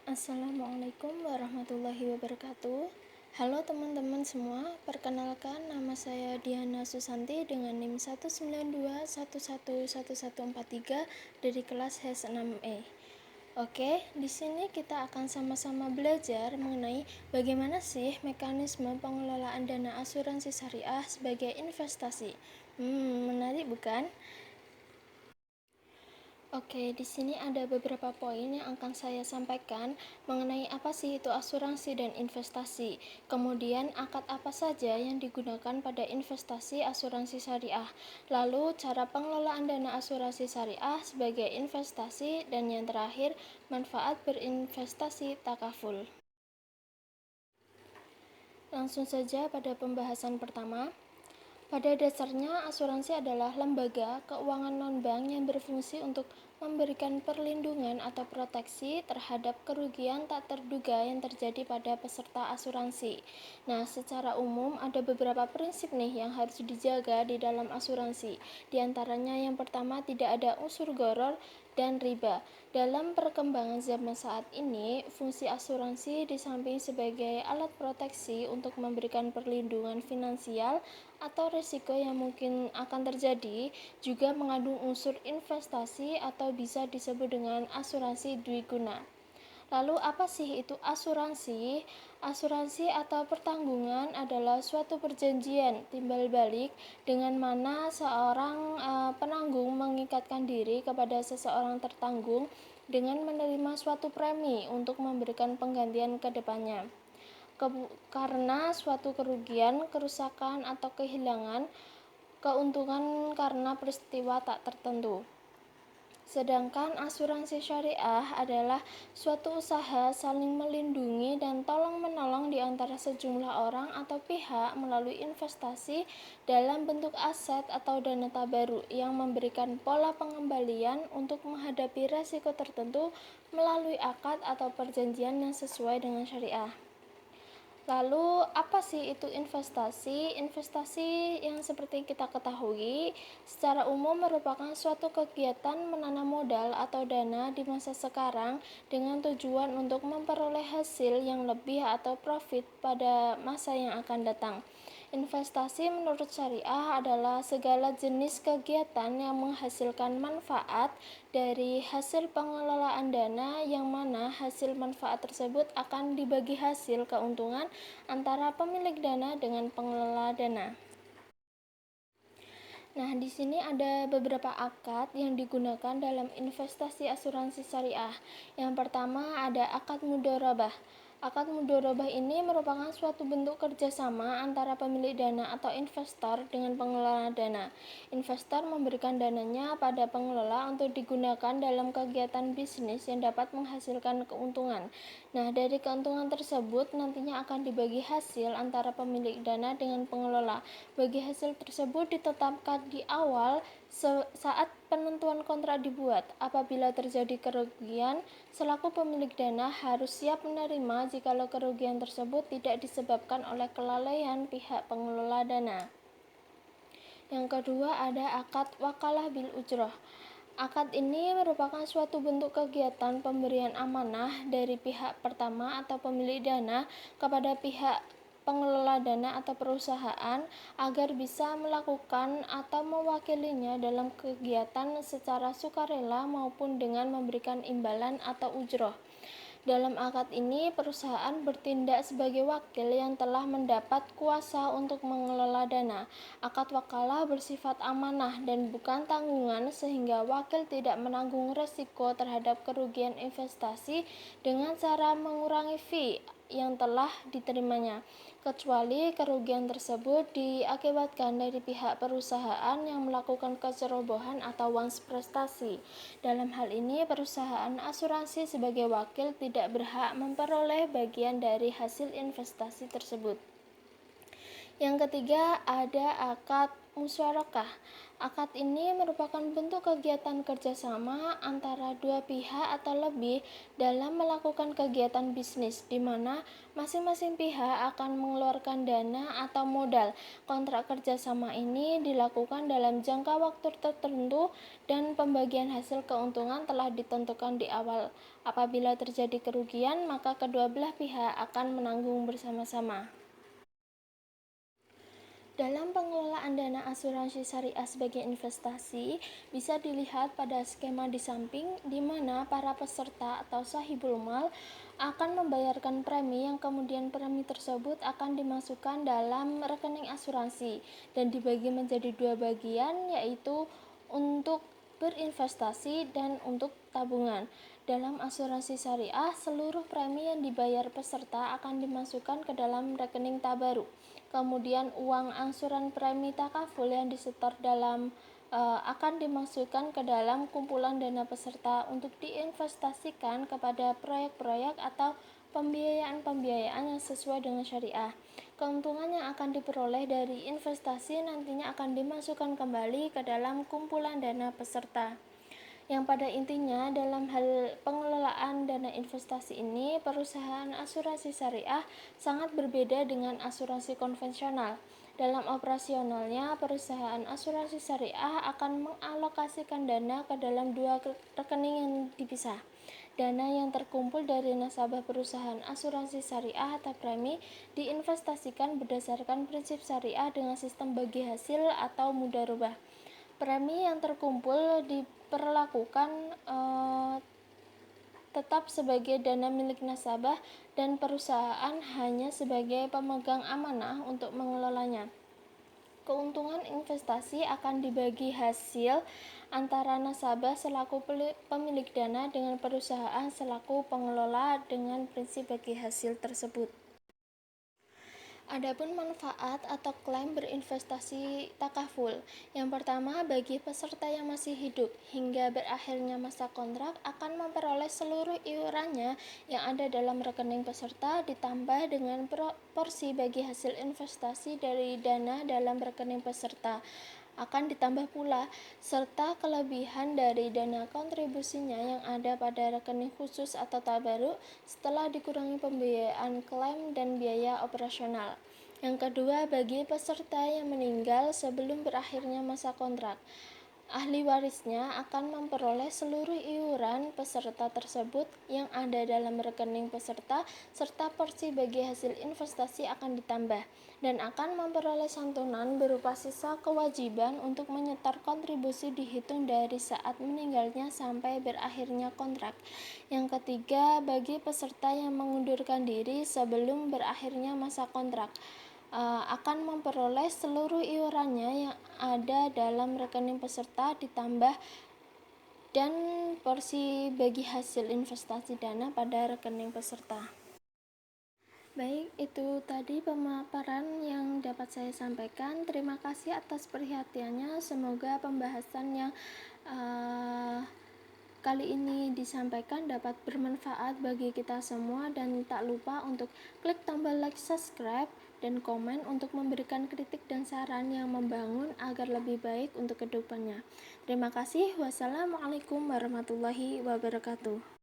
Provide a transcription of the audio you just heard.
Assalamualaikum warahmatullahi wabarakatuh. Halo teman-teman semua, perkenalkan nama saya Diana Susanti dengan NIM 192111143 dari kelas HES 6E. Oke, di sini kita akan sama-sama belajar mengenai bagaimana sih mekanisme pengelolaan dana asuransi syariah sebagai investasi. Menarik bukan? Oke, di sini ada beberapa poin yang akan saya sampaikan mengenai apa sih itu asuransi dan investasi. Kemudian, akad apa saja yang digunakan pada investasi asuransi syariah. Lalu, cara pengelolaan dana asuransi syariah sebagai investasi, dan yang terakhir, manfaat berinvestasi takaful. Langsung saja pada pembahasan pertama. Pada dasarnya, asuransi adalah lembaga keuangan non-bank yang berfungsi untuk memberikan perlindungan atau proteksi terhadap kerugian tak terduga yang terjadi pada peserta asuransi. Nah, secara umum ada beberapa prinsip nih yang harus dijaga di dalam asuransi. Di antaranya yang pertama, tidak ada unsur gharar dan riba. Dalam perkembangan zaman saat ini, fungsi asuransi di samping sebagai alat proteksi untuk memberikan perlindungan finansial atau risiko yang mungkin akan terjadi, juga mengandung unsur investasi atau bisa disebut dengan asuransi dwiguna. Lalu apa sih itu asuransi? Asuransi atau pertanggungan adalah suatu perjanjian timbal balik dengan mana seorang penanggung mengikatkan diri kepada seseorang tertanggung dengan menerima suatu premi untuk memberikan penggantian ke depannya. Karena suatu kerugian, kerusakan, atau kehilangan keuntungan karena peristiwa tak tertentu. Sedangkan asuransi syariah adalah suatu usaha saling melindungi dan tolong-menolong di antara sejumlah orang atau pihak melalui investasi dalam bentuk aset atau dana tabaruk yang memberikan pola pengembalian untuk menghadapi resiko tertentu melalui akad atau perjanjian yang sesuai dengan syariah. Lalu, apa sih itu investasi? Investasi yang seperti kita ketahui, secara umum merupakan suatu kegiatan menanam modal atau dana di masa sekarang dengan tujuan untuk memperoleh hasil yang lebih atau profit pada masa yang akan datang. Investasi menurut syariah adalah segala jenis kegiatan yang menghasilkan manfaat dari hasil pengelolaan dana yang mana hasil manfaat tersebut akan dibagi hasil keuntungan antara pemilik dana dengan pengelola dana. Nah, di sini ada beberapa akad yang digunakan dalam investasi asuransi syariah. Yang pertama ada akad mudharabah. Akad mudharabah ini merupakan suatu bentuk kerjasama antara pemilik dana atau investor dengan pengelola dana. Investor memberikan dananya pada pengelola untuk digunakan dalam kegiatan bisnis yang dapat menghasilkan keuntungan. Nah, dari keuntungan tersebut nantinya akan dibagi hasil antara pemilik dana dengan pengelola. Bagi hasil tersebut ditetapkan di awal saat penentuan kontrak dibuat. Apabila terjadi kerugian, selaku pemilik dana harus siap menerima jikalau kerugian tersebut tidak disebabkan oleh kelalaian pihak pengelola dana. Yang kedua ada akad wakalah bil ujroh. Akad ini merupakan suatu bentuk kegiatan pemberian amanah dari pihak pertama atau pemilik dana kepada pihak pengelola dana atau perusahaan agar bisa melakukan atau mewakilinya dalam kegiatan secara sukarela maupun dengan memberikan imbalan atau ujroh. Dalam akad ini, perusahaan bertindak sebagai wakil yang telah mendapat kuasa untuk mengelola dana. Akad wakalah bersifat amanah dan bukan tanggungan sehingga wakil tidak menanggung resiko terhadap kerugian investasi dengan cara mengurangi fee yang telah diterimanya, kecuali kerugian tersebut diakibatkan dari pihak perusahaan yang melakukan kecerobohan atau wans prestasi. Dalam hal ini, perusahaan asuransi sebagai wakil tidak berhak memperoleh bagian dari hasil investasi tersebut. Yang ketiga ada akad musyarakah. Akad ini merupakan bentuk kegiatan kerjasama antara dua pihak atau lebih dalam melakukan kegiatan bisnis, di mana masing-masing pihak akan mengeluarkan dana atau modal. Kontrak kerjasama ini dilakukan dalam jangka waktu tertentu dan pembagian hasil keuntungan telah ditentukan di awal. Apabila terjadi kerugian, maka kedua belah pihak akan menanggung bersama-sama. Dalam pengelolaan dana asuransi syariah sebagai investasi, bisa dilihat pada skema di samping, di mana para peserta atau sahibul mal akan membayarkan premi yang kemudian premi tersebut akan dimasukkan dalam rekening asuransi dan dibagi menjadi dua bagian, yaitu untuk berinvestasi dan untuk tabungan. Dalam asuransi syariah, seluruh premi yang dibayar peserta akan dimasukkan ke dalam rekening tabaruk. Kemudian uang angsuran premi takaful yang disetor dalam akan dimasukkan ke dalam kumpulan dana peserta untuk diinvestasikan kepada proyek-proyek atau pembiayaan-pembiayaan yang sesuai dengan syariah. Keuntungan yang akan diperoleh dari investasi nantinya akan dimasukkan kembali ke dalam kumpulan dana peserta. Yang pada intinya dalam hal pengelolaan dana investasi ini, perusahaan asuransi syariah sangat berbeda dengan asuransi konvensional. Dalam operasionalnya, perusahaan asuransi syariah akan mengalokasikan dana ke dalam dua rekening yang dipisah. Dana yang terkumpul dari nasabah perusahaan asuransi syariah atau premi diinvestasikan berdasarkan prinsip syariah dengan sistem bagi hasil atau mudharabah. Premi yang terkumpul diperlakukan tetap sebagai dana milik nasabah dan perusahaan hanya sebagai pemegang amanah untuk mengelolanya. Keuntungan investasi akan dibagi hasil antara nasabah selaku pemilik dana dengan perusahaan selaku pengelola dengan prinsip bagi hasil tersebut. Adapun manfaat atau klaim berinvestasi takaful. Yang pertama, bagi peserta yang masih hidup hingga berakhirnya masa kontrak akan memperoleh seluruh iurannya yang ada dalam rekening peserta ditambah dengan porsi bagi hasil investasi dari dana dalam rekening peserta akan ditambah pula, serta kelebihan dari dana kontribusinya yang ada pada rekening khusus atau tabaruk setelah dikurangi pembiayaan klaim dan biaya operasional. Yang kedua, bagi peserta yang meninggal sebelum berakhirnya masa kontrak, ahli warisnya akan memperoleh seluruh iuran peserta tersebut yang ada dalam rekening peserta serta porsi bagi hasil investasi akan ditambah dan akan memperoleh santunan berupa sisa kewajiban untuk menyetor kontribusi dihitung dari saat meninggalnya sampai berakhirnya kontrak. Yang ketiga, bagi peserta yang mengundurkan diri sebelum berakhirnya masa kontrak, akan memperoleh seluruh iurannya yang ada dalam rekening peserta ditambah dan porsi bagi hasil investasi dana pada rekening peserta. Baik, itu tadi pemaparan yang dapat saya sampaikan. Terima kasih atas perhatiannya. Semoga pembahasan yang kali ini disampaikan dapat bermanfaat bagi kita semua, dan tak lupa untuk klik tombol like, subscribe, dan komen untuk memberikan kritik dan saran yang membangun agar lebih baik untuk kedepannya. Terima kasih. Wassalamualaikum warahmatullahi wabarakatuh.